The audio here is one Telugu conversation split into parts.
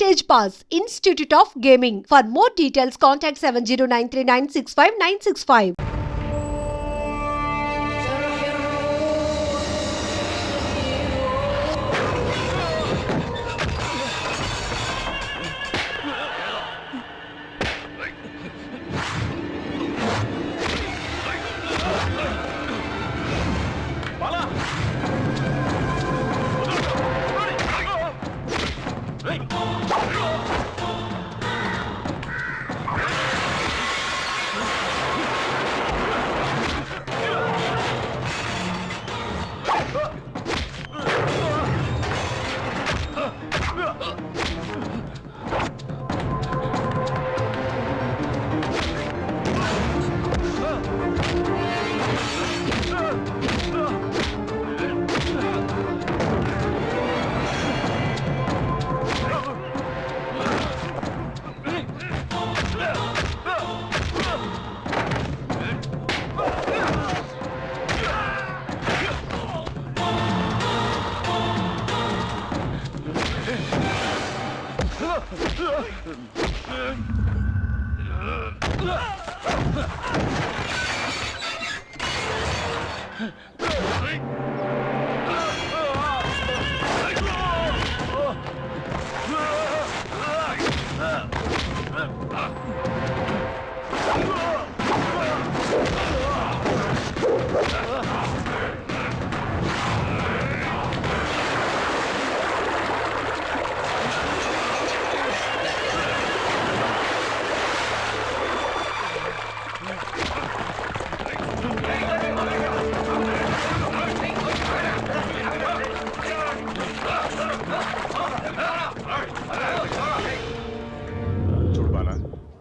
Stage Pass, Institute of Gaming. For more details, contact 7093965965.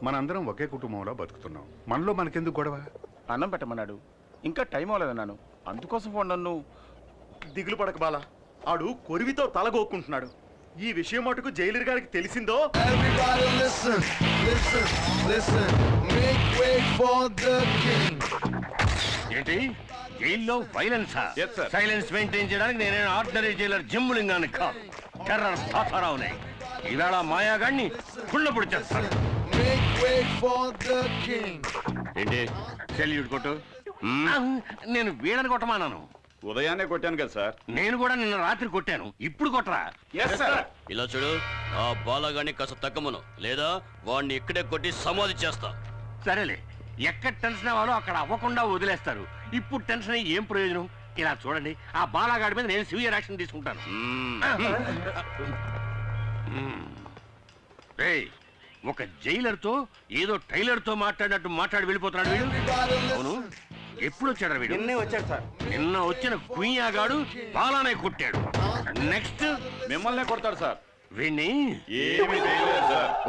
మనందరం ఒకే కుటుంబంలో బతుకుతున్నాం. మనలో మనకెందుకు గొడవ? అన్నం పెట్టమన్నాడు, ఇంకా టైం అవ్వలేదన్నాను, అందుకోసం ఫోన్. నన్ను దిగులు పడక బాలా, ఆడు కొరివితో తలగోక్కుంటున్నాడు. ఈ విషయం మటుకు జైలర్ గారికి తెలిసిందో ఏంటి జైల్లో వైలెన్సా? సైలెన్స్ మెయింటైన్ చేయడానికి నేనే ఆర్డినరీ జైలర్ జిమ్ములింగాన్ని కాదు, టెర్రర్ తాతారావునే. ఈవేళ మాయాగాడిని కుళ్ళపుడు చేస్తాను. ఏంటి సెల్యూట్ కొట్టు? నేను వీడని కొట్టమానాను. ఉదయాన్నే కొట్టాను కదా సార్. నేను కూడా నిన్న రాత్రి కొట్టాను, ఇప్పుడు కొట్టరా? ఇలా చూడు, ఆ బాలగాన్ని కాస్త తగ్గమను, లేదా వాడిని ఇక్కడే కొట్టి సమాధి చేస్తా. సరేలే, ఎక్కడ టెన్షన్ అవ్వాలో అక్కడ అవ్వకుండా వదిలేస్తారు. ఇప్పుడు టెన్షన్ అయ్యి ఏం ప్రయోజనం? ఇలా చూడండి, ఆ బాలగాడి మీద నేను సివియర్ యాక్షన్ తీసుకుంటాను. ఒక జైలర్ తో ఏదో టైలర్ తో మాట్లాడినట్టు మాట్లాడి వెళ్ళిపోతున్నాడు వీడు. అవును, ఎప్పుడు వచ్చాడు వీడు? నిన్నే వచ్చాడు సార్. నిన్న వచ్చిన కుయ్యాగాడు బాలానే కొట్టాడు. నెక్స్ట్ మిమ్మల్నే కొడతాడు సార్. వీణ్ణి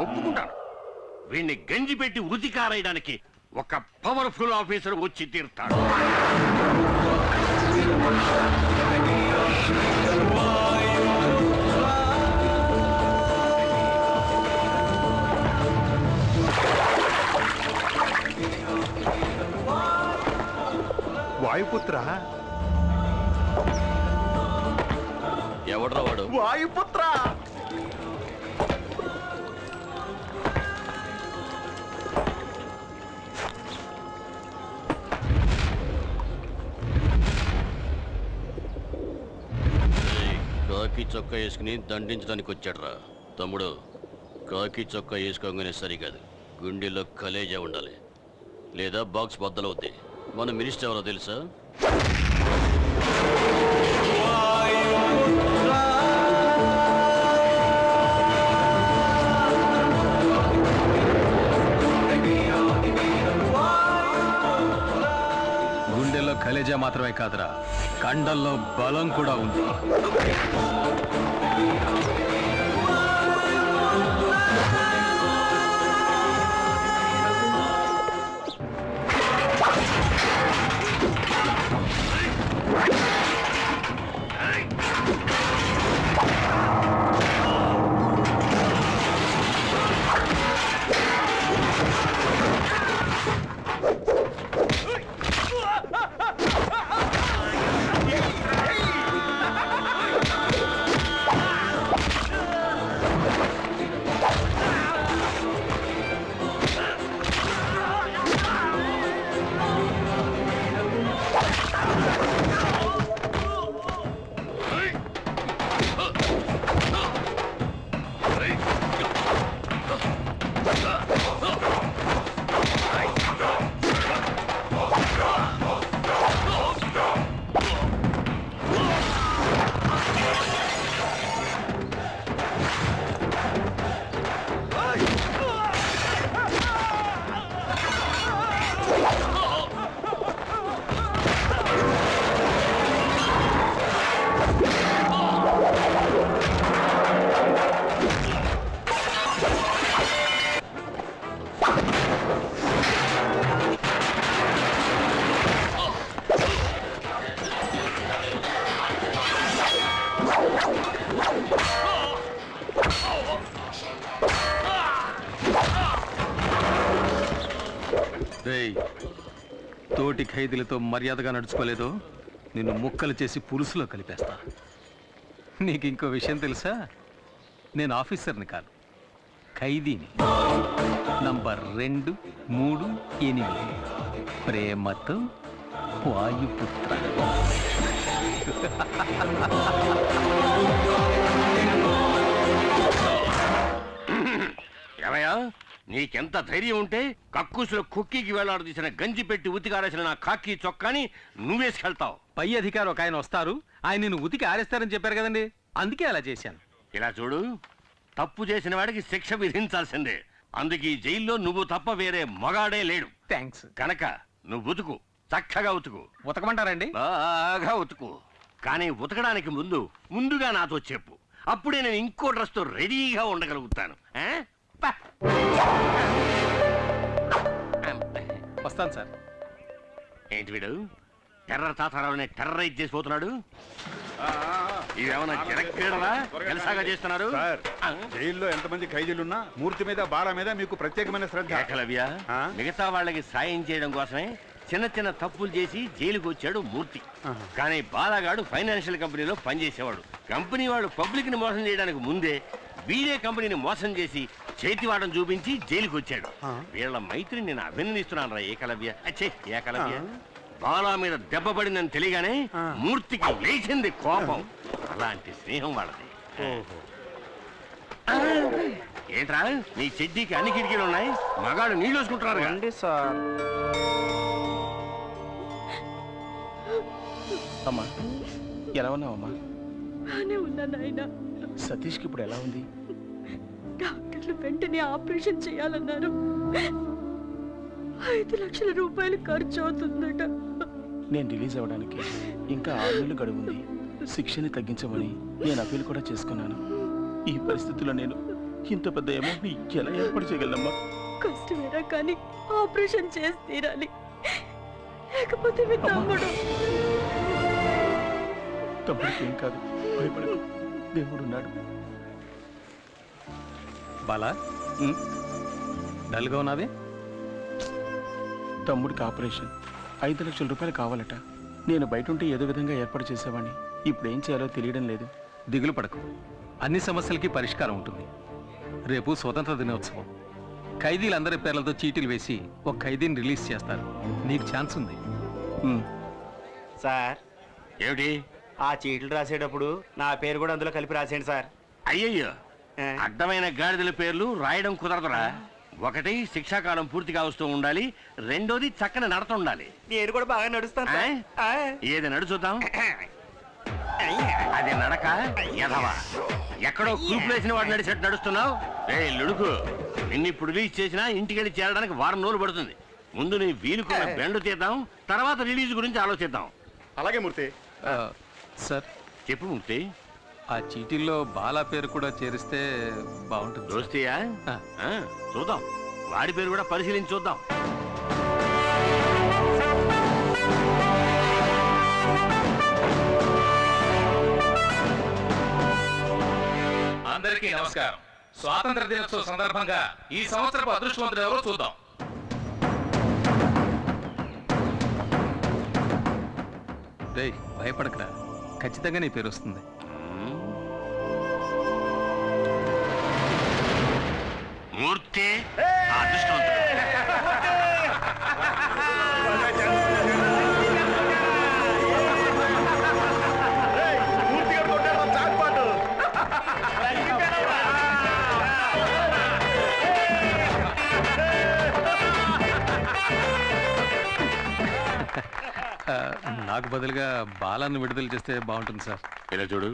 ఒప్పుకుంటాను. వీణ్ణి గంజి పెట్టి వృత్తి కారేయడానికి ఒక పవర్ఫుల్ ఆఫీసర్ వచ్చి తీరుతాడు. వాయుపుత్ర? ఎవడ్రా వాడు? వాయుపుత్ర కాకి చొక్కా వేసుకుని దండించడానికి వచ్చాడ్రా. తమ్ముడు, కాకి చొక్కా వేసుకోగానే సరికాదు, గుండెలో కలేజా ఉండాలి, లేదా బాక్స్ బద్దలవుద్ది. మన మినిస్టర్ ఎవరో తెలుసా? గుండెల్లో కలేజా మాత్రమే కాదురా, కండల్లో బలం కూడా ఉంది. రేయ్, తోటి ఖైదీలతో మర్యాదగా నడుచుకోలేదో నిన్ను ముక్కలు చేసి పులుసులో కలిపేస్తా. నీకు ఇంకో విషయం తెలుసా? నేను ఆఫీసర్ని కాదు, ఖైదీని. నంబర్ 2, 3, 8. ప్రేమతో వాయుపుత్ర. ఏమయ్యా, నీకెంత ధైర్యం ఉంటే కక్కుసులో కుక్కీకి వేలాడదీసిన గంజి పెట్టి ఉతికారేసిన నా కాకి చొక్కాని నువ్వేసుకెళ్తావు. పై అధికారి ఒక ఆయన వస్తారు, ఆయన నిన్ను ఉతికి ఆరేస్తారని చెప్పారు కదండి, అందుకే అలా చేశాను. ఇలా చూడు, తప్పు చేసిన వాడికి శిక్ష విధించాల్సిందే. అందుకే ఈ జైల్లో నువ్వు తప్ప వేరే మగాడే లేడు. థ్యాంక్స్. కనుక నువ్వు ఉతుకు, చక్కగా ఉతుకు, ఉతకమంటారండి? బాగా ఉతుకు. కానీ ఉతకడానికి ముందుగా నాతో చెప్పు, అప్పుడే నేను ఇంకో డ్రెస్తో రెడీగా ఉండగలుగుతాను. ఆ? పా. వస్తాను సార్. ఏంటి వీడు టెర్రర్ తాతారావుని టెర్రరైజ్ చేసిపోతున్నాడు? ఇవేమన్నా జనక్రీడలా జలసాగా చేస్తున్నారు? సార్, జైల్లో ఎంతమంది ఖైదీలున్నా మూర్తి మీద బాల మీద మీకు ప్రత్యేకమైన శ్రద్ధ. ఏకలవ్య, మిగతా వాళ్ళకి సాయం చేయడం కోసమే చిన్న చిన్న తప్పులు చేసి జైలుకు వచ్చాడు మూర్తి. కానీ బాలగాడు ఫైనాన్షియల్ కంపెనీలో పనిచేసేవాడు. కంపెనీ వాళ్ళు పబ్లిక్ ని మోసం చేయడానికి ముందే వీడే కంపెనీని మోసం చేసి చేతివాటం చూపించి జైలుకు వచ్చాడు. వీళ్ళ మైత్రిని నేను అభినందిస్తున్నాను రా ఏకలవ్య. అచ్చే ఏకలవ్య, బాలా మీద దెబ్బ పడిందని తెలియగానే మూర్తికి లేచింది కోపం. అలాంటి స్నేహం వాళ్ళది. ఏంట్రా నీ చెడ్డీకి అన్ని కిటికీలు ఉన్నాయి, మగాడు నీళ్ళు వేసుకుంటున్నారు రండి సార్. అమ్మా ఎలా ఉన్నావమ్మా? బానే ఉన్నా నాయనా. సతీష్కి ఇప్పుడు ఎలా ఉంది? డాక్టర్లు వెంటనే ఆపరేషన్ చేయాలన్నారు. 5 లక్షల రూపాయలు ఖర్చు అవుతుందట. నేను రిలీజ్ అవ్వడానికి ఇంకా 6 నెలలు గడువుంది. శిక్షని తగ్గించమని నేను అప్పీల్ కూడా చేసుకున్నాను. ఈ పరిస్థితుల్లో నేను ఇంత పెద్ద అమౌంట్ని ఎలా ఏర్పాటు చేయగలనమ్మా? కష్టమేరా కానీ ఆపరేషన్ చేసి తీరాలి, లేకపోతే మీ తమ్ముడికి ఏం కాదు, భయపడకు, దేవుడున్నాడు. బాలా, డల్గా ఉన్నావే? తమ్ముడికి ఆపరేషన్ 5 లక్షల రూపాయలు కావాలట. నేను బయట ఉంటే ఏదో విధంగా ఏర్పాటు చేసేవాడిని. ఇప్పుడు ఏం చేయాలో తెలియడం లేదు. దిగులు పడకు, అన్ని సమస్యలకి పరిష్కారం ఉంటుంది. రేపు స్వతంత్ర దినోత్సవం. ఖైదీలందరి పేర్లతో చీటీలు వేసి ఒక ఖైదీని రిలీజ్ చేస్తారు. నీకు ఛాన్స్ ఉంది. సార్, ఏమిటి? ఆ చీట్లు రాసేటప్పుడు నా పేరు కూడా అందులో కలిపి రాసేయండి సార్. అయ్యయ్యో, అడ్డమైన గాడిదల పేర్లు రాయడం కుదరదురా. ఒకటి శిక్షాకాలం పూర్తిగా వస్తూ ఉండాలి, రెండోది చక్కని నడత ఉండాలి. నేను కూడా బాగా నడుస్తాను. ఏది నడు చూద్దాం. అది నడక ఎదవా, ఎక్కడో కూపులేసిన వాడు నడిచేట్టు నడుస్తున్నావు. లుడుకు, నిన్ను ఇప్పుడు రిలీజ్ చేసినా ఇంటికెళ్ళి చేరడానికి 1 వారం రోజులు పడుతుంది. ముందు నీ వీలుకున్న బెండు తీద్దాం, తర్వాత రిలీజ్ గురించి ఆలోచిద్దాం. అలాగే మూర్తి. సార్ చెప్పు మూర్తి. ఆ చీటీల్లో బాలా పేరు కూడా చేరిస్తే బాగుంటుంది. దోస్తీయా? చూద్దాం, వాడి పేరు కూడా పరిశీలించి చూద్దాం. అందరికీ నమస్కారం. స్వాతంత్ర దినోత్సవ సందర్భంగా ఈ సంవత్సరపు అదృష్టవంతుడు ఎవరో చూద్దాం. రేయ్, భయపడకరా, ఖచ్చితంగా నీ పేరు వస్తుంది. మూర్తి అదృష్టవంతుడు. నాకు బదులుగా బాలాన్ని విడుదల చేస్తే బాగుంటుంది సార్. ఇలా చూడు,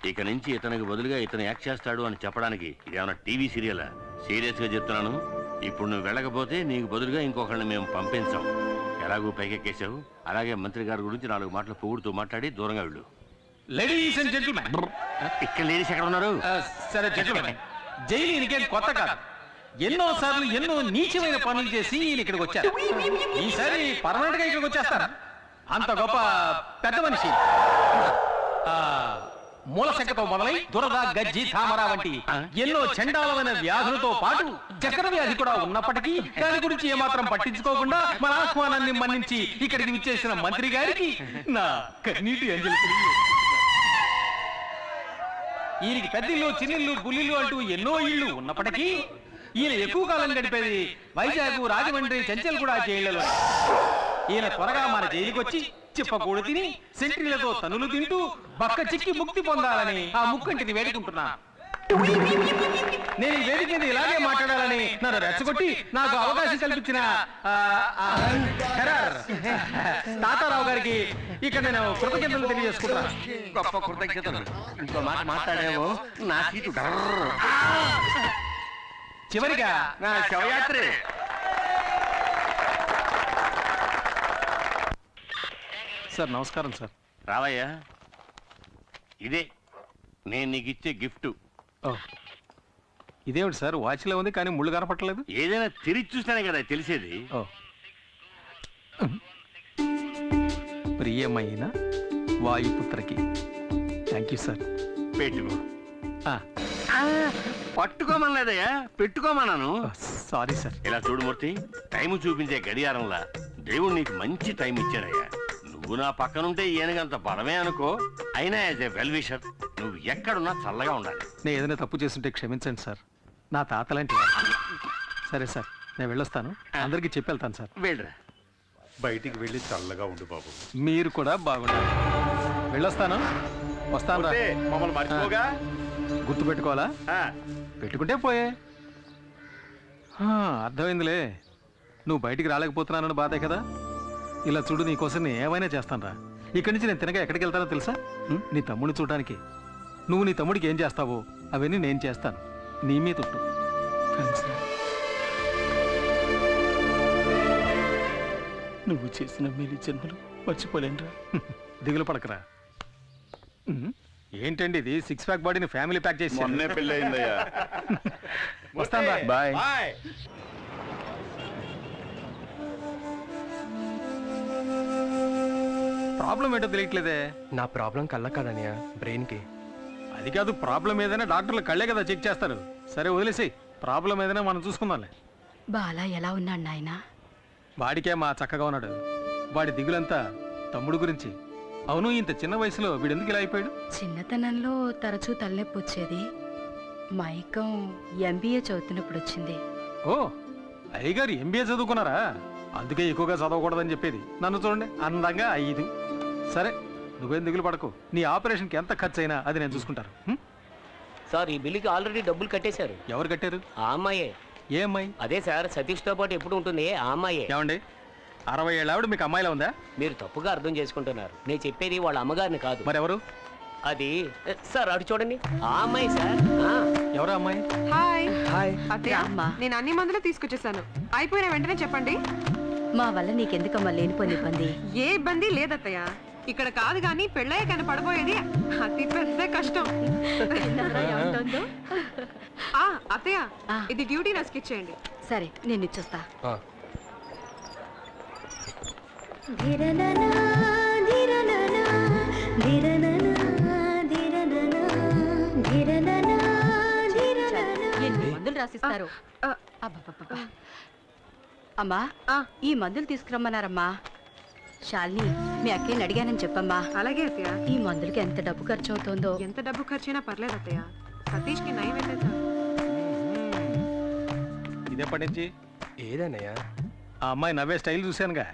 ఇక నుంచి ఇతనికి బదులుగా ఇతను యాక్ట్ చేస్తాడు అని చెప్పడానికి ఇదేమన్నా టీవీ సీరియలా? సీరియస్ గా చెప్తున్నాను. ఇప్పుడు నువ్వు వెళ్ళకపోతే నీకు బదులుగా ఇంకొకరిని మేము పంపించాం. ఎలాగూ పైకెక్కేశావు, అలాగే మంత్రి గారి గురించి 4 మాటలు పొగుడుతూ మాట్లాడి దూరంగా వెళ్ళు. లేడీస్ అండ్ జెంటిల్మెన్, ఇక్కడ లేడీస్ ఎక్కడ ఉన్నారు? సరే జెంటిల్మెన్, జైలు ఈయనకేం కొత్త కాదు. ఎన్నోసార్లు ఎన్నో నీచమైన పనులు చేసి ఈయన ఇక్కడికి వచ్చారు. ఈసారి పర్మనెంట్ గా ఇక్కడికి వచ్చేస్తారా? అంత గొప్ప పెద్ద మనిషి. మూలశంకతో మొదలై దురద, గజ్జి, తామర వంటి ఎన్నో చండాలమైన వ్యాధులతో పాటు చక్కెర వ్యాధి కూడా ఉన్నప్పటికీ దాని గురించి ఏమాత్రం పట్టించుకోకుండా మన ఆహ్వానాన్ని మన్నించి ఇక్కడికి విచ్చేసిన మంత్రి గారికి నా కన్నీటి అంజలి. ఈయనకి పెద్దిల్లు, చిన్నిల్లు, బుల్లిల్లు అంటూ ఎన్నో ఇళ్ళు ఉన్నప్పటికీ ఈయన ఎక్కువ కాలం గడిపేది వైజాగ్, రాజమండ్రి, చెంచల్గూడ జైళ్లలో. ఈయన త్వరగా మన జైలుకి వచ్చి చిప్పకూడు తిని సెంట్రీలతో తనులు తింటూ బక్క చిక్కి ముక్తి పొందాలని ఆ ముక్కంటిని వేడుకుంటున్నా. నేను ఈ వేదిక మీద ఇలాగే మాట్లాడాలని నన్ను రెచ్చగొట్టి నాకు అవకాశం కల్పించిన తాతారావు గారికి ఇక్కడ నేను కృతజ్ఞతలు తెలియజేసుకుంటాను. గొప్ప కృతజ్ఞతలు. ఇంకో మాట మాట్లాడేవో నా సీటు చివరిగా నా శవయాత్రే. సార్ నమస్కారం సార్. రావయ్యా, ఇదే నేను నీకు ఇచ్చే గిఫ్ట్. ఇదేమిటి సార్, వాచ్లో ఉంది కానీ ముళ్ళు కనపట్టలేదు? ఏదైనా తిరిగి చూస్తేనే కదా తెలిసేది. ప్రియమైన వాయుపుత్రకి. Thank you sir. పెట్టుకో. పట్టుకోమనలేదయ్యా, పెట్టుకోమన్నాను. Sorry sir. ఇలా చూడు మూర్తి, టైం చూపించే గడియారంలా దేవుడు నీకు మంచి టైం ఇచ్చాడయ్యా. నువ్వు నా పక్కనుంటే ఈయనకంత బలమే అనుకో. అయినా యాజ్ ఏ వెల్ విషర్ నువ్వు ఎక్కడున్నా చల్లగా ఉండాలి. నేను ఏదైనా తప్పు చేస్తుంటే క్షమించండి సార్, నా తాత లాంటి వాడు. సరే సార్, నేను వెళ్ళొస్తాను. అందరికీ చెప్పి వెళ్తాను సార్. వెళ్ళరా. బయటికి వెళ్ళి చల్లగా ఉండు బాబు. మీరు కూడా బాగుండాలి. వెళ్ళొస్తాను. వస్తాను రా. మమ్మల్ని మర్చిపోగా. గుర్తు పెట్టుకోవాలా? పెట్టుకుంటే పోయే. అర్థమైందిలే, నువ్వు బయటికి రాలేకపోతున్నానని బాధే కదా. ఇలా చూడు, నీకోసం నేను ఏమైనా చేస్తాను రా. ఇక్కడి నుంచి నేను తినగా ఎక్కడికి వెళ్తానో తెలుసా? నీ తమ్ముడిని చూడడానికి. నువ్వు నీ తమ్ముడికి ఏం చేస్తావో అవన్నీ నేను చేస్తాను. నీ మీద తుట్టు. నువ్వు చేసిన మేలు జన్మలు మర్చిపోలేనురా. దిగులు పడకరా. ఏంటండి ఇది, 6 ప్యాక్ బాడీని ఫ్యామిలీ ప్యాక్ చేసి మొన్నే పెళ్ళి అయిందయ్యా. వస్తాను. బాయ్. ప్రాబ్లం ఏంటో తెలియట్లేదే. నా ప్రాబ్లం కళ్ళ కాదనియా, బ్రెయిన్ కి. అది కాదు, ప్రాబ్లం ఏదైనా డాక్టర్లు కళ్ళే కదా చెక్ చేస్తారు. సరే వదిలేసి, ప్రాబ్లం ఏదైనా మనం చూసుకుందాంలే. బాలా ఎలా ఉన్నాడు నాయనా? వాడికే మా చక్కగా ఉన్నాడు. వాడి దిగులంతా తమ్ముడు గురించి. అవును, ఇంత చిన్న వయసులో వీడెందుకు ఇలా అయిపోయాడు? చిన్నతనంలో తరచూ తలనొప్పి వచ్చేది. మైకం ఎంబీఏ చదువుతున్నప్పుడు వచ్చింది. ఓ, అయ్యగారు ఎంబీఏ చదువుకున్నారా? అందుకే ఎక్కువగా చదవకూడదని చెప్పేది. నన్ను చూడండి, అందంగా 5. సరే, నువ్వేం దిగులు పడకు. నీ ఆపరేషన్కి ఎంత ఖర్చు అయినా అది నేను చూసుకుంటాను. సార్, ఈ బిల్లుకి ఆల్రెడీ డబ్బులు కట్టేశారు. ఎవరు కట్టారు? ఆ అమ్మాయే. ఏ అమ్మాయి? అదే సార్, సతీష్తో పాటు ఎప్పుడు ఉంటుంది ఆ అమ్మాయే. ఏమండి, 60 ఏళ్ళ ఆవిడ మీకు అమ్మాయిలా ఉందా? మీరు తప్పుగా అర్థం చేసుకుంటున్నారు. నేను చెప్పేది వాళ్ళ అమ్మగారిని కాదు. మరెవరు? అది సార్, అటు చూడండి, ఆ అమ్మాయి సార్. ఎవరు అమ్మాయి? హాయ్. హాయ్. అత్తయ్య, నేను అన్ని మందులు తీసుకొచ్చేసాను. అయిపోయిన వెంటనే చెప్పండి. మా వల్ల నీకెందుకమ్మా లేనిపోని ఇబ్బంది? ఏ ఇబ్బంది లేదత్తయ్య. ఇక్కడ కాదు కానీ పెళ్ళయ్య కానీ పడబోయేది అతి పెద్ద కష్టం. అత్తయ్య, ఇది డ్యూటీ నాకు ఇచ్చేయండి. సరే, నేను ఇచ్చొస్తా. మందులు రాసిస్తారు. అమ్మా, ఈ మందులు తీసుకురమ్మన్నారమ్మా. శాలిని, మీ అక్కని అడిగానని చెప్పమ్మా. అలాగే అత్తయ్య. ఈ మందులకి ఎంత డబ్బు ఖర్చు అవుతుందో. ఎంత డబ్బు ఖర్చైనా పర్లేదు అత్తయ్య. సతీష్కి నయం అయితే. ఇదేపటి నుంచి? ఏదన్నయ్యా? ఆ అమ్మాయి నవ్వే స్టైల్ చూశానుగా.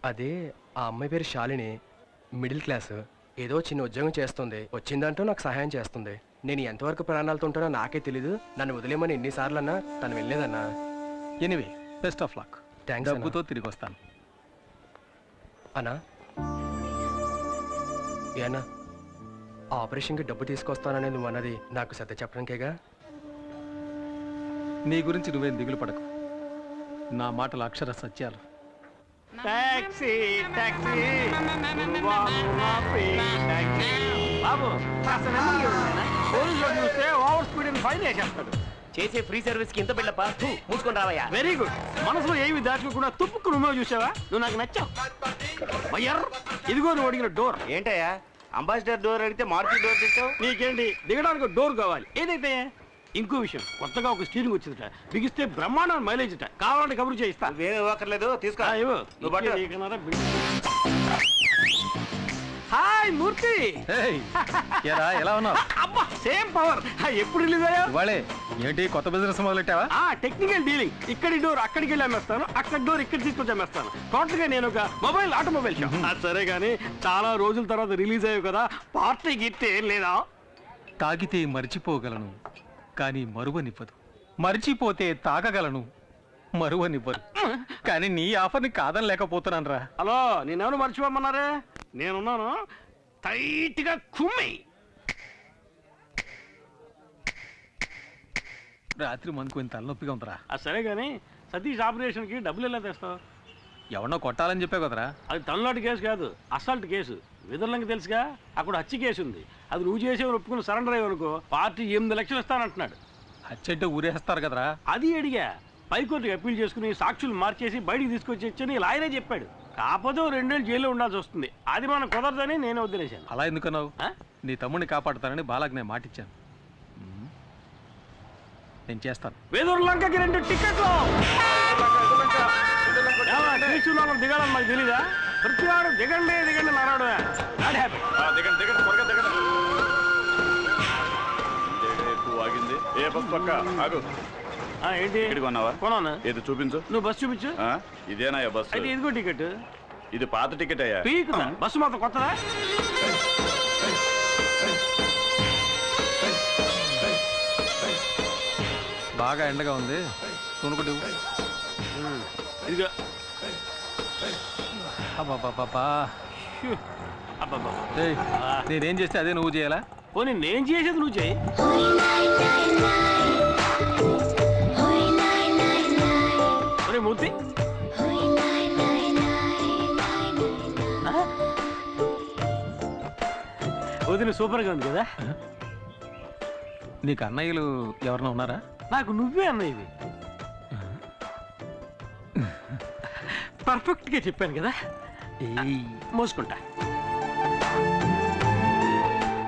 అదే, ఆ అమ్మాయి పేరు శాలిని. Middle class. ఏదో చిన్న ఉద్యోగం చేస్తుంది. వచ్చిందంటూ నాకు సహాయం చేస్తుంది. నేను ఎంతవరకు ప్రాణాలతో ఉంటానో నాకే తెలీదు. నన్ను వదిలేమని ఎన్నిసార్లు అన్నా తను వెళ్ళలేదన్నా. Anyway, best of luck. Thanks. డబ్బుతో తిరిగి వస్తాను. అన్నా, ఏనా ఆపరేషన్కి డబ్బు తీసుకొస్తాననేది నువ్వు అన్నది నాకు సత్య చెప్పడానికేగా? నీ గురించి నువ్వేం దిగులు పడకు. నా మాటలు అక్షర సత్యాలు. టాక్సీ టాక్సీ బాబు, పోలీసులు చూస్తే ఓవర్ స్పీడ్ అని ఫైన్ వేసేస్తాడు. చేసే ఫ్రీ సర్వీస్ కి ఇంత బిళ్ళపా, మూసుకొని రావయ్యా. Very good. మనసులో ఏమి దాచుకోకుండా తుప్పుకు నువ్వు చూసావా? నువ్వు నాకు నచ్చావు. ఇదిగో నువ్వు అడిగిన డోర్. ఏంటయ్యా? అంబాసిడర్ డోర్ అడిగితే మారుతి డోర్ తెచ్చావు. నీకేంటి దిగడానికి డోర్ కావాలి. ఏదైతే ఇంకో విషయం, కొత్తగా ఒక స్టీరింగ్ వచ్చిందట, బిగిస్తే బ్రహ్మాండం మైలేజ్ అట. కావాలంటే కబురు చేయిస్తా. వేరే ఇవ్వక్కర్లేదు, తీసుకో. నువ్వు బట్ట. హాయ్ మూర్తి. ఎలా ఉన్నావు? అబ్బా సేమ్ పవర్. ఎప్పుడు రిలీజ్ అయ్యా? ఇవాళే. ఏంటి కొత్త బిజినెస్ మొదలెట్టావా? Technical dealing. ఇక్కడి డోర్ అక్కడికి వెళ్ళి అమ్మేస్తాను, అక్కడ డోర్ ఇక్కడ తీసుకొచ్చి అమ్మేస్తాను. టోటల్ గా నేను ఒక ఆటోమొబైల్ షాప్. సరే గానీ చాలా రోజుల తర్వాత రిలీజ్ అయ్యావు కదా, పార్టీ గిట్టే ఏం లేదా? తాగితే మర్చిపోగలను కానీ మరువనివ్వదు, మర్చిపోతే తాగగలను మరువనివ్వరు. కానీ నీ ఆఫర్ని కాదని లేకపోతున్నాను రా. హలో, నేనెవరు మర్చిపోమన్నారే? నేనున్నాను. టైట్ గా కుమ్మి. రాత్రి మనకు ఇంత తలనొప్పిగా ఉందిరా. సరే గానీ సతీష్ ఆపరేషన్ కి డబ్బులు ఎలా తెస్తావు? ఎవరినో కొట్టాలని చెప్పావు కదరా. అది తమిళనాడు కేసు కాదు, అసాల్ట్ కేసు. విదర్లంకి తెలుసుగా, అక్కడ హత్య కేసు ఉంది. అది నువ్వు చేసేవారు ఒప్పుకుని సరెండర్ అయ్యనుకో పార్టీ 8 లక్షలు ఇస్తానంటున్నాడు. హత్య అంటే ఊరేస్తారు కదరా. అది అడిగా. పైకోర్టుకి అప్పీల్ చేసుకుని సాక్షులు మార్చేసి బయటికి తీసుకొచ్చి లాయరే చెప్పాడు. కాకపోతే 2 ఏళ్ళు జైల్లో ఉండాల్సి వస్తుంది. అది మనం కుదరదని నేను వదిలేశాను. అలా ఎందుకన్నావు? నీ తమ్ముడిని కాపాడుతానని బాలాకి నేను మాటిచ్చాను. నేను చేస్తాను. వేదూరులంకకి 2 టికెట్లు. దిగాలని మాకు తెలీదా? ప్రతివాడు దిగండి దిగండి నారాడు. ఆగింది. ఏ బస్ పక్క ఆగు. ఏంటి కొన్నావా? కొన్నాను. ఏది చూపించు. నువ్వు బస్ చూపించు. ఇదేనా బస్? అయితే ఇదిగో టికెట్. ఇది పాత టికెట్ అయ్యా. బస్సు మాత్రం కొత్తదా? బాగా ఎండగా ఉంది, కొనుక్కుంటూ. ఇదిగో. నేనేం చేస్తే అదే నువ్వు చేయాలా? పోనీ నేను చేసేది నువ్వు చేయి. మూర్తి, వదిన సూపర్ గా ఉంది కదా. నీకు అన్నయ్యలు ఎవరన్నా ఉన్నారా? నాకు నువ్వే అన్నయ్యవి. పర్ఫెక్ట్ గా చెప్పాను కదా. మోసుకుంటా.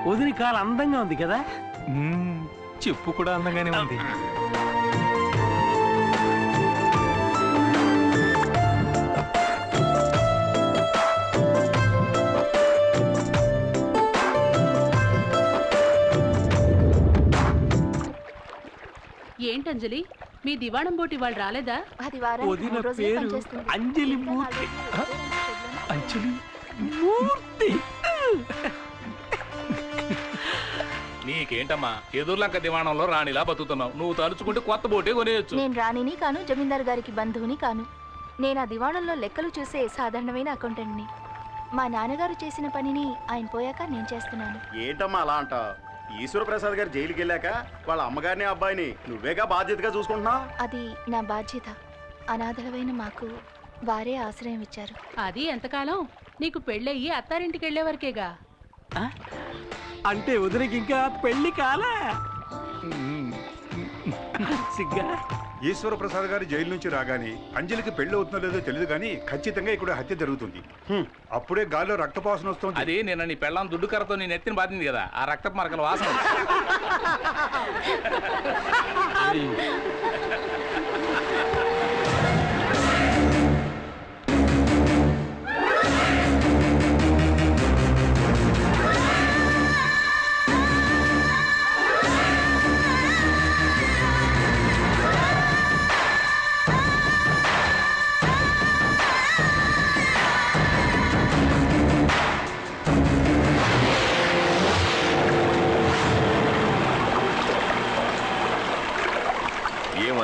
వదిన కాలు అందంగా ఉంది కదా. చెప్పు కూడా అందంగానే ఉంది. ఏంటంజలి, మీ దివాణం బోటి వాళ్ళు రాలేదా? వదిన పేరు అంజలి మూర్తి. అంజలి మూర్తి. నీకేంటమ్మా, ఎదుర్లంక దివాణంలో రాణిలా బతుకుతున్నావు. నువ్వు తలుచుకుంటే కొత్త బోటే కొనేయచ్చు. నేను రాణిని కాను, జమీందారు గారికి బంధువుని కాను. నేను ఆ దివాణంలో లెక్కలు చూసే సాధారణమైన అకౌంటెంట్ని. మా నాన్నగారు చేసిన పనిని ఆయన పోయాక నేను చేస్తున్నాను. ఏంటమ్మా అలా అంట? ఈశ్వరప్రసాద్ గారు జైలుకి వెళ్ళాక వాళ్ళ అమ్మగారిని అబ్బాయిని నువ్వేగా బాధ్యతగా చూసుకుంటున్నా? అది నా బాధ్యత. అనాథలమైన మాకు వారే ఆశ్రయం ఇచ్చారు. అది ఎంతకాలం? నీకు పెళ్ళయ్యి అత్తారింటికి వెళ్లే వరకేగా. అంటే వదినకి ఇంకా పెళ్లి కాలే? సిగ్గా. ఈశ్వరప్రసాద్ గారు జైలు నుంచి రాగానే అంజలికి పెళ్లి అవుతుందో లేదో తెలియదు కానీ ఖచ్చితంగా ఇక్కడ హత్య జరుగుతుంది. అప్పుడే గాల్లో రక్తపాసన వస్తుంది. అది నిన్న నీ పెళ్ళాం దుడ్డు కర్రతో నీ నెత్తిని బాధింది కదా, ఆ రక్తపు మరకల వాసన.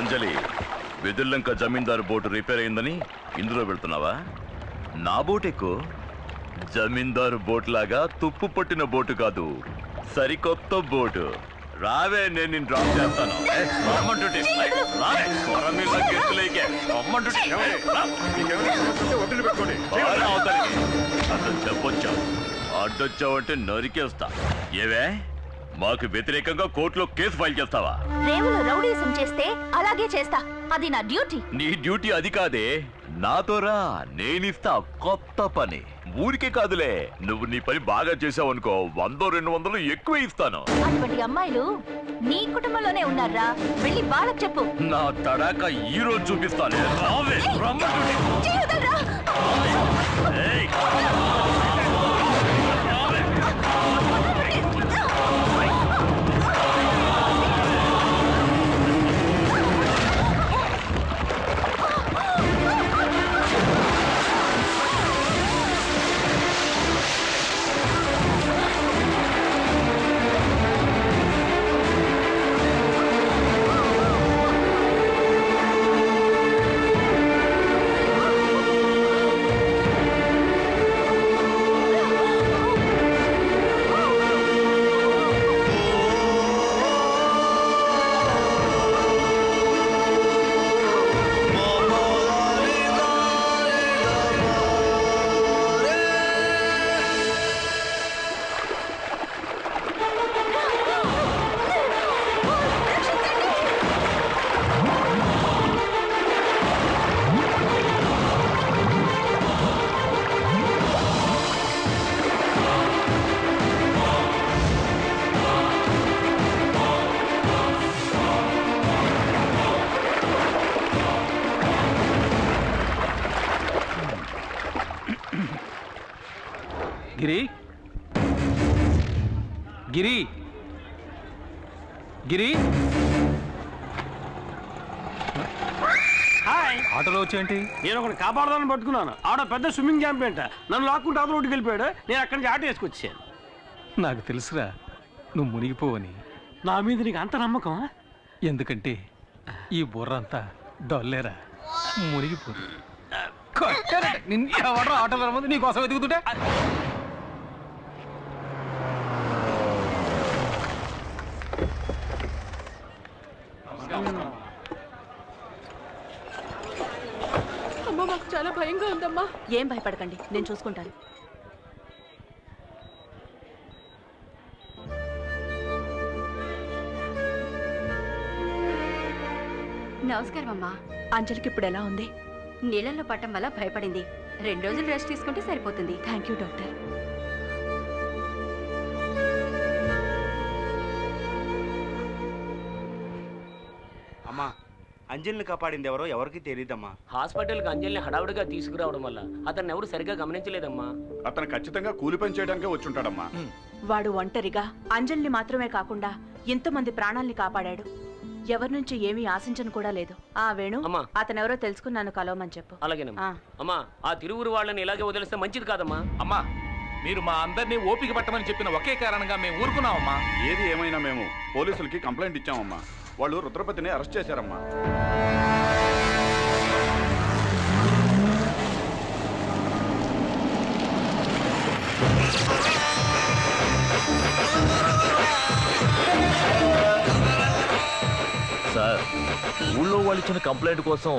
అంజలి, వెదుర్లంక జమీందారు బోటు రిపేర్ అయిందని ఇందులో వెళ్తున్నావా? నా బోట్ ఎక్కువ. జమీందారు బోట్ లాగా తుప్పు పట్టిన బోటు కాదు, సరికొత్త బోటు. రావే, నేను నిన్ను డ్రాప్ చేస్తాను. చెప్పొచ్చా? అడ్డొచ్చావంటే నరికేస్తా. ఏవే, మాకు వ్యతిరేకంగా కోర్టులో కేసు ఫైల్ చేస్తావా? రేవులో రౌడీసం చేస్తే అలాగే చేస్తా. అది నా డ్యూటీ. నీ డ్యూటీ అది కాదే, నాతో రా, నేనిస్తా కొత్త పని. ఊరికే కాదులే, నువ్వు నీ పని బాగా చేసావు అనుకో 100-200 ఎక్కువ ఇస్తాను. అటువంటి అమ్మాయిలు నీ కుటుంబంలోనే ఉన్నారా? వెళ్ళి వాళ్ళకి చెప్పు. నా తడాక ఈ రోజు చూపిస్తాను. రావే, రమ్మంటుంటే. ఏయ్. గిరి గిరి గిరి హాయ్, ఆటోలో వచ్చేంటి? నేను ఒకటి కాపాడదాన్ని పట్టుకున్నాను. ఆడ పెద్ద స్విమ్మింగ్ ఛాంపియన్ నన్ను లాక్కుంటే ఆటో రోడ్డుకి వెళ్ళిపోయాడు. నేను అక్కడి నుంచి ఆటో వేసుకొచ్చాను. నాకు తెలుసురా నువ్వు మునిగిపోవని. నా మీద నీకు అంత నమ్మకం? ఎందుకంటే ఈ బుర్ర అంతా డొల్లేరా, మునిగిపోదు. ఎవడో ఆటోలో రమ్మంది నీకోసం వెతుకుతుంటే. అమ్మా, మాకు చాలా భయంగా ఉందమ్మా. ఏం భయపడకండి, నేను చూసుకుంటాను. నమస్కారం అమ్మా. అంజలికి ఇప్పుడు ఎలా ఉంది? నీళ్ళల్లో పట్టం వల్ల భయపడింది. 2 రోజులు రెస్ట్ తీసుకుంటే సరిపోతుంది. Thank you doctor. అమ్మా, అంజలిని కాపాడింది ఎవరో ఎవరికి తెలియదమ్మా. హాస్పిటల్కి అంజలిని హడావుడిగా తీసుకురావడం వల్ల అతన్ని ఎవరు సరిగ్గా గమనించలేదమ్మా. అతను ఖచ్చితంగా కూలి పని చేయడానికే వచ్చుంటాడమ్మా. వాడు ఒంటరిగా అంజలిని మాత్రమే కాకుండా ఎంతమంది ప్రాణాల్ని కాపాడాడు. ఎవరి నుంచి ఏమీ ఆశించను కూడా లేదు. ఆ వేణు, అతనెవరో తెలుసుకున్నాను, కలవమని చెప్పు. అలాగేనమ్మా. అమ్మా, ఆ తిరువురు వాళ్ళని ఇలాగే వదిలేస్తే మంచిది కాదమ్మా. అమ్మా, మీరు మా అందరినీ ఓపిక పట్టమని చెప్పిన ఒకే కారణంగా మేము ఊరుకున్నామమ్మా. ఏది ఏమైనా మేము పోలీసులకి కంప్లైంట్ ఇచ్చామమ్మా. వాళ్ళు రుద్రపతిని అరెస్ట్ చేశారమ్మా. సార్, ఊళ్ళో వాళ్ళు ఇచ్చిన కంప్లైంట్ కోసం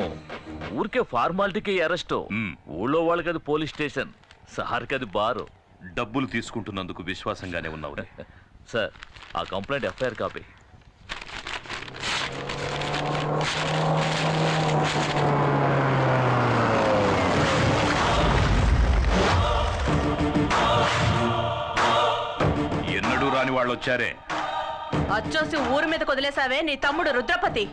ఊరికే ఫార్మాలిటీకి అరెస్ట్. ఊళ్ళో వాళ్ళకి అది పోలీస్ స్టేషన్, సార్కి అది బారు. డబ్బులు తీసుకుంటున్నందుకు విశ్వాసంగానే ఉన్నావు సార్. ఆ కంప్లైంట్ ఎఫ్ఐఆర్ కాపీ. ఎన్నడూ రాని వాళ్ళు వచ్చారే. అచ్చోసి ఊరు మీద వదిలేసావే నీ తమ్ముడు రుద్రపతి.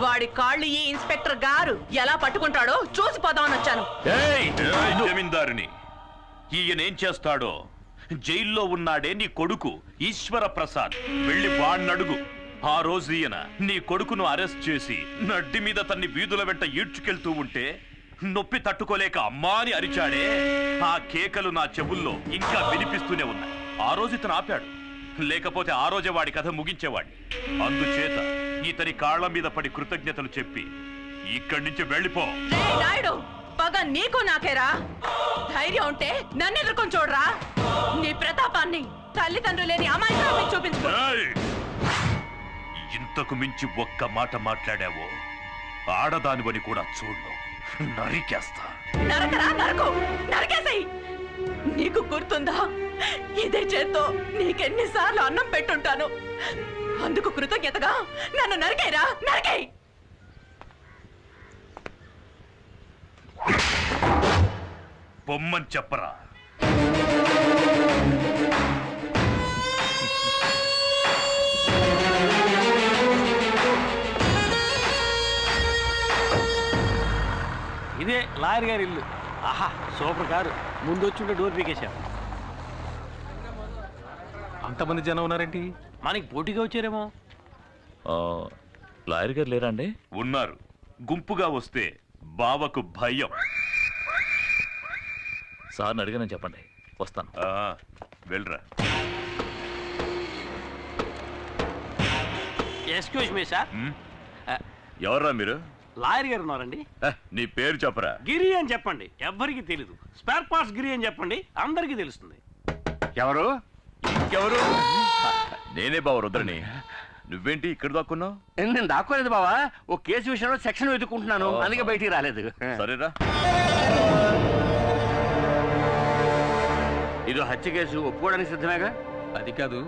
వాడి కాళ్ళు ఈ ఇన్స్పెక్టర్ గారు ఎలా పట్టుకుంటాడో చూసిపోదామని వచ్చాను. జమీందారుని ఈయనేం చేస్తాడో. జైల్లో ఉన్నాడే నీ కొడుకు ఈశ్వర ప్రసాద్, వెళ్ళి వాణ్ణడుగు. ఆ రోజు ఈయన నీ కొడుకును అరెస్ట్ చేసి నడ్డి మీద తన్ని వీధుల వెంట ఈడ్చుకెళ్తూ ఉంటే నొప్పి తట్టుకోలేక అమ్మా అని అరిచాడే. ఆ కేకలు నా చెవుల్లో ఇంకా వినిపిస్తూనే ఉన్నాయి. ఆ రోజు ఇతను ఆపాడు, లేకపోతే ఆ రోజే వాడి కథ ముగించేవాడి. అందుచేత ఇతని కాళ్ల మీద పడి కృతజ్ఞతలు చెప్పి ఇక్కడి నుంచి వెళ్ళిపో. నాయుడు, పగ నీకు నాకేరా? ధైర్యం ఉంటే నన్ను ఎదుర్కొని చూడరా. నీ ప్రతాపాన్ని తల్లిదండ్రులు లేని అమాయకురాల్ని చూపించుకో. ఇంతకు మించి ఒక్క మాట మాట్లాడావో ఆడదానివని కూడా చూడు, నరికేస్తా. నరకరా, నరకు, నరికేసేయ్. నీకు గుర్తుందా, ఇదే చేత్తో నీకెన్నిసార్లు అన్నం పెట్టుంటాను. అందుకు కృతజ్ఞతగా నన్ను నరికేరా, నరికేయ్. పొమ్మని చెప్పరా. ఇదే లాయర్ గారి ఇల్లు. ఆహా సూపర్ కారు. ముందు వచ్చి డోర్ పీకేశాం. అంతమంది జనం ఉన్నారేంటి? మనకి పోటీగా వచ్చారేమో. లాయర్ గారు లేరా అండి? ఉన్నారు. గుంపుగా వస్తే బావకు భయం. సార్ని అడిగానని చెప్పండి, వస్తాను. వెళ్ళరా. Excuse me sir. ఎవర్రా మీరు? లాయర్ గారు ఉన్నారండి. నీ పేరు చెప్పరా. గిరి అని చెప్పండి, ఎవ్వరికి తెలీదు. స్పేర్ పార్ట్స్ గిరి అని చెప్పండి, అందరికీ తెలుస్తుంది. ఎవరు? ఇంకెవరు? నేనే బావ రుద్రని. నువ్వేంటి ఇక్కడ దాక్కున్నావు? నేను దాక్కోలేదు బావా, ఓ కేసు విషయంలో సెక్షన్ వెతుక్కుంటున్నాను, అందుకే బయటికి రాలేదు. సరేరా. ఇది హత్య కేసు, ఒప్పుకోవడానికి సిద్ధమేగా? అది కాదు,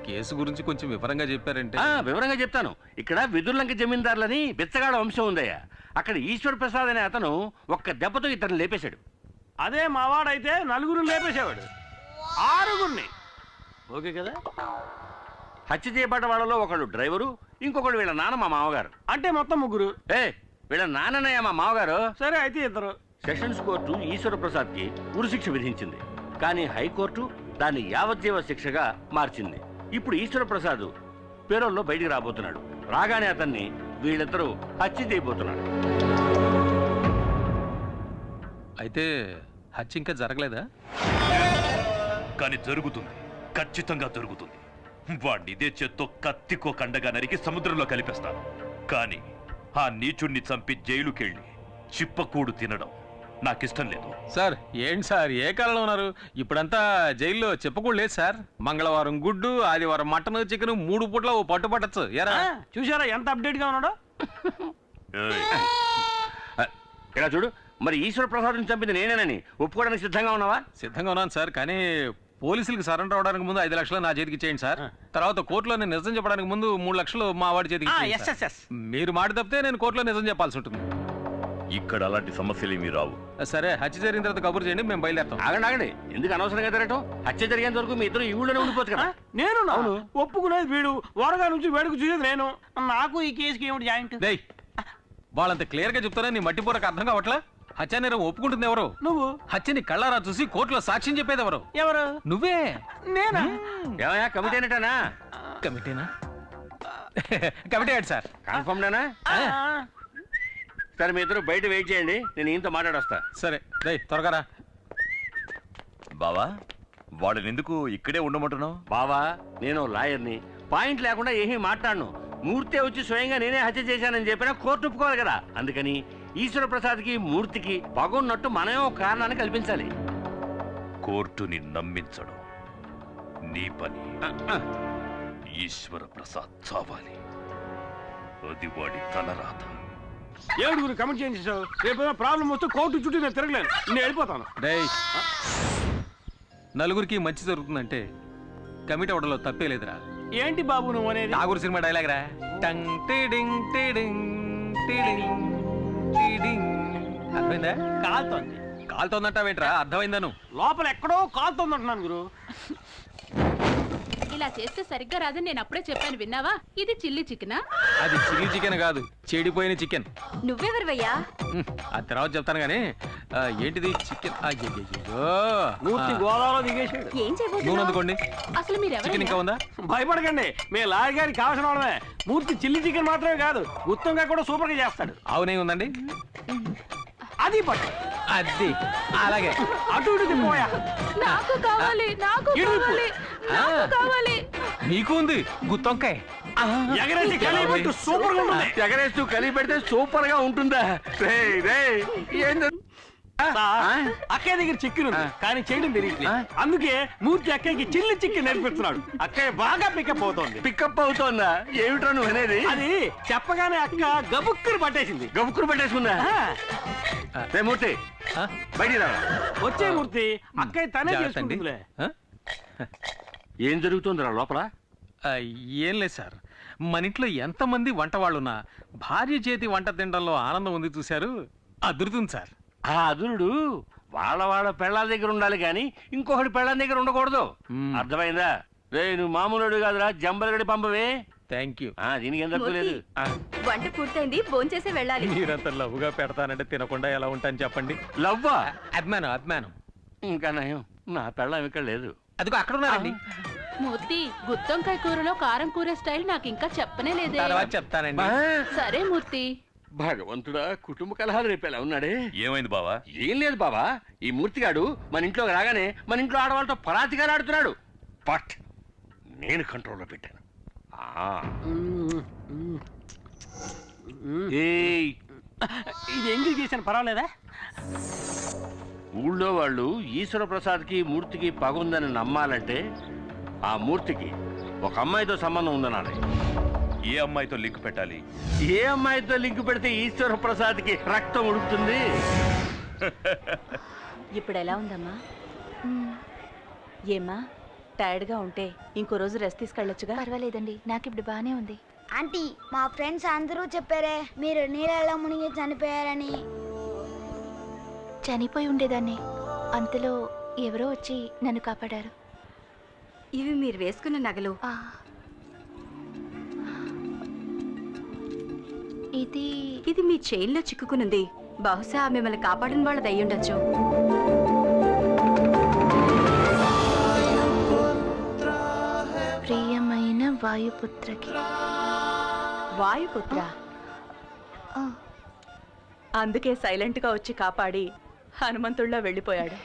కేసు గురించి కొంచెం వివరంగా చెప్పారంటే. వివరంగా చెప్తాను. ఇక్కడ విదుర్లంక జమీందారులని బిచ్చగాడ వంశం ఉందయ్యా. అక్కడ ఈశ్వర్ ప్రసాద్ అనే అతను ఒక్క దెబ్బతో ఇతను లేపేశాడు. అదే మావాడైతే నలుగురు లేపేసేవాడు, 6గురిని. ఓకే కదా? హత్య చేయబడ్డ వాళ్ళలో ఒకడు డ్రైవరు, ఇంకొకడు వీళ్ళ నాన్న మా మామగారు. అంటే మొత్తం 3. వీళ్ళ నాన్ననయ్య మా మామగారు. సరే అయితే 2. సెషన్స్ కోర్టు ఈశ్వర ప్రసాద్ కి ఉరిశిక్ష విధించింది, కానీ హైకోర్టు దాన్ని యావజ్జీవ శిక్షగా మార్చింది. ఇప్పుడు ఈశ్వర ప్రసాద్ పేరోల్లో బయటికి రాబోతున్నాడు. రాగానే అతన్ని వీళ్ళిద్దరూ హత్య చేయబోతున్నాడు. అయితే హత్య ఇంకా జరగలేదా? కానీ జరుగుతుంది, ఖచ్చితంగా జరుగుతుంది. వాడిని ఇదే చేత్తో కత్తికో కండగా నరికి సముద్రంలో కలిపేస్తాను. కానీ ఆ నీచుణ్ణి చంపి జైలుకెళ్ళి చిప్పకూడు తినడం నాకిష్టం లేదు. సార్ ఏంటి సార్, ఏ కాలంలో ఉన్నారు? ఇప్పుడంతా జైల్లో చెప్పకూడదు లేదు సార్. మంగళవారం గుడ్డు, ఆదివారం మటన్, చికెన్ 3 పూట్ల ఓ పట్టు పట్టచ్చు. ఎరా చూసారా ఎంత అప్డేట్ గా ఉన్నాడో? ఇలా చూడు, మరి ఈశ్వర ప్రసాద్ని చంపింది నేనేనని ఒప్పుకోవడానికి సిద్ధంగా ఉన్నావా? సిద్ధంగా ఉన్నాను సార్, కానీ పోలీసులకు సరెండర్ అవడానికి ముందు 5 లక్షలు నా చేతికి ఇచ్చేయండి సార్. తర్వాత కోర్టులో నేను నిజం చెప్పడానికి ముందు 3 లక్షలు మా వాడి చేతికి ఇచ్చేయండి సార్. మీరు మాట తప్పితే నేను కోర్టులో నిజం చెప్పాల్సి ఉంటుంది. ఇక్కడ అలాంటి సమస్యలు ఏమీ రావు. సరే, హత్య జరిగిన తర్వాత కబురు చేయండి, మేము బయలుదేరుతాం. ఆగండి, ఎందుకు అనవసరంగా తిరగటం? హత్య జరిగేంత వరకు మీ ఇద్దరు ఈ ఊళ్ళోనే ఉండిపోవచ్చు కదా. నేను ఒప్పుకునేది వీడు, వరగా నుంచి వేడుకు చూసేది నేను. నాకు ఈ కేసుకి ఏమిటి జాయింట్? వాళ్ళంత క్లియర్ గా చెప్తారా, నీ మట్టిపూరకు అర్థం కావట్లా? హత్య నేరం ఒప్పుకుంటుంది ఎవరు? నువ్వు. హత్యని కళ్ళారా చూసి కోర్టులో సాక్ష్యం చెప్పేది ఎవరు? ఎవరు? నువ్వే. నేనా? ఏమయ్యా, కమిటీ అనేటానా? కమిటీనా? కమిటీ ఏంటి సార్? కన్ఫర్మ్ నేనా? సరే, మీ ఇద్దరు బయట వెయిట్ చేయండి, నేను ఈయనతో మాట్లాడొస్తా. సరే త్వరగా రా. బావా, వాడిని ఎందుకు ఇక్కడే ఉండమంటున్నావు? బావా, నేను లాయర్ని, పాయింట్ లేకుండా ఏమీ మాట్లాడను. మూర్తి వచ్చి స్వయంగా నేనే హత్య చేశానని చెప్పినా కోర్టు ఒప్పుకోవాలి కదా. అందుకని ఈశ్వర ప్రసాద్కి మూర్తికి పగున్నట్టు మనమే ఒక కారణాన్ని కల్పించాలి. కోర్టుని నమ్మించడం నీ పని. ఈశ్వర ప్రసాద్ చావాలి, అది వాడి తలరాత. 7గురు కమెంట్ చేయించావు. రేపు ప్రాబ్లం వస్తే కోర్టు చుట్టూ నేను తిరగలేను, నేను వెళ్ళిపోతాను. నలుగురికి మంచి జరుగుతుందంటే కమిటీ అవడంలో తప్పే లేదురా. ఏంటి బాబు నువ్వు అనేది? నాగూరు సినిమా డైలాగ్ రా. టంగ్ టిడింగ్ టిడింగ్ టిడింగ్ టిడింగ్. అర్థమైందా? కాలుతోంది. కాలుతోందంటావేంట్రా? అర్థమైందా? నువ్వు లోపల ఎక్కడో కాలుతోందంటున్నాను గురు. ఇలా చేస్తే సరిగ్గా రాదని నేను అప్పుడే చెప్పాను, విన్నావా? ఇది చిల్లీ చికెనా? అది చిల్లీ చికెన్ కాదు, చెడిపోయిన చికెన్. నువ్వెవరివయ్యా? ఆ తర్వాత చెప్తాను గానీ ఏంటిది చికెన్? మూర్తి గోదావరిలో దిగేసాడు. ఏం నూనె అందుకోండి. అసలు మీరు చికెన్ ఇంకా ఉందా? భయపడకండి, మీ లాయర్ గారికి కావాల్సిన వాళ్ళమే. మూర్తి చిల్లీ చికెన్ మాత్రమే కాదు, గుత్తంగా కూడా సూపర్ గా చేస్తాడు. అవునే ఉందండి, అది పట్టు. అది అలాగే అటు ఇటు తిప్పోయా. నాకు కావాలి, నాకు కావాలి, నాకు కావాలి. నీకు ఉంది గుత్తొంకాయ. ఎగరేసి కలిపెట్టు, సూపర్ గా ఉంటుంది. ఎగరేస్తూ కలిపి పెడితే సూపర్ గా ఉంటుందా? అక్కయ్య దగ్గర చికెన్ ఉంది, కానీ చేయడం తెలియట్లేదు. అందుకే మూర్తి అక్కయ్యకి చిల్లి చికెన్ నేర్పిస్తున్నాడు. అక్కయ్య బాగా పికప్ అవుతోంది. పికప్ అవుతోందా? ఏమిట్రా నువ్వు అనేది? అది చెప్పగానే అక్క గబుక్కుని పట్టేసింది. గబుక్కుని పట్టేసుకుందా? మూర్తి బయటికి రా. వచ్చే మూర్తి, అక్కయ్య తనే చేసుకుంటుందిలే. ఏం జరుగుతుందిరా లోపల? ఏం లేదు సార్, మన ఇంట్లో ఎంతమంది వంట వాళ్ళున్నా భార్య చేతి వంట తినడంలో ఆనందం ఉంది చూశారు, అదురుతుంది సార్. ఆ అదురుడు వాళ్ళ పెళ్ళాల దగ్గర ఉండాలి కానీ ఇంకొకటి పెళ్ళాల దగ్గర ఉండకూడదు. అర్థమైందా? రే, నువ్వు మామూలుడు కాదురా, జంబలగడి పంపవే. Thank you. దీనికి ఏం తక్కువ లేదు. వంట పూర్తయింది, భోంచేసి వెళ్ళాలి. మీరంత లవ్వుగా పెడతానంటే తినకుండా ఎలా ఉంటాను చెప్పండి. లవ్వా? అభిమానం. ఇంకా నయం, నా పెళ్ళం ఇక్కడ లేదు. అదిగో అక్కడ ఉన్నారండి. మూర్తి, గుత్తొంకాయ కూరలో కారం కూర స్టైల్ నాకు ఇంకా చెప్పనే లేదే. తర్వాత చెప్తానండి. సరే మూర్తి. భగవంతుడా, కుటుంబ కలహాలు రేపేలా ఉన్నాడే. ఏమైంది బావా? ఏం లేదు బాబా, ఈ మూర్తిగాడు మన ఇంట్లోకి రాగానే మన ఇంట్లో ఆడవాళ్ళతో పరాతిగా ఆడుతున్నాడు. బట్ నేను కంట్రోల్లో పెట్టాను. ఇది ఎంగిల్ చేశాను, పర్వాలేదా? ఊళ్ళో వాళ్ళు ఈశ్వర ప్రసాద్కి మూర్తికి పగ ఉందని నమ్మాలంటే ఆ మూర్తికి ఒక అమ్మాయితో సంబంధం ఉందనాలి. ఏ అమ్మాయితో లింక్ పెట్టాలి? ఏ అమ్మాయితో లింక్ పెడితే ఈశ్వర ప్రసాద్కి రక్తం ఉడుకుతుంది? ఇప్పుడు ఎలా ఉందమ్మా? ఏమ్మా, టైర్డ్గా ఉంటే ఇంకో రోజు రెస్ట్ తీసుకెళ్ళొచ్చుగా? పర్వాలేదండి, నాకు ఇప్పుడు బాగానే ఉంది. ఆంటీ, మా ఫ్రెండ్స్ అందరూ చెప్పారే మీరు నీళ్ళలో మునిగి చనిపోయారని. చనిపోయి ఉండేదాన్ని, అంతలో ఎవరో వచ్చి నన్ను కాపాడారు. ఇవి మీరు వేసుకున్న నగలు. ఇది మీ చైన్లో చిక్కుకునుంది. బహుశా మిమ్మల్ని కాపాడిన వాళ్ళది అయ్యుండొచ్చు. ప్రియమైన వాయుపుత్రకి. వాయుపుత్ర? అందుకే సైలెంట్గా వచ్చి కాపాడి హనుమంతుడిలా వెళ్ళిపోయాడు.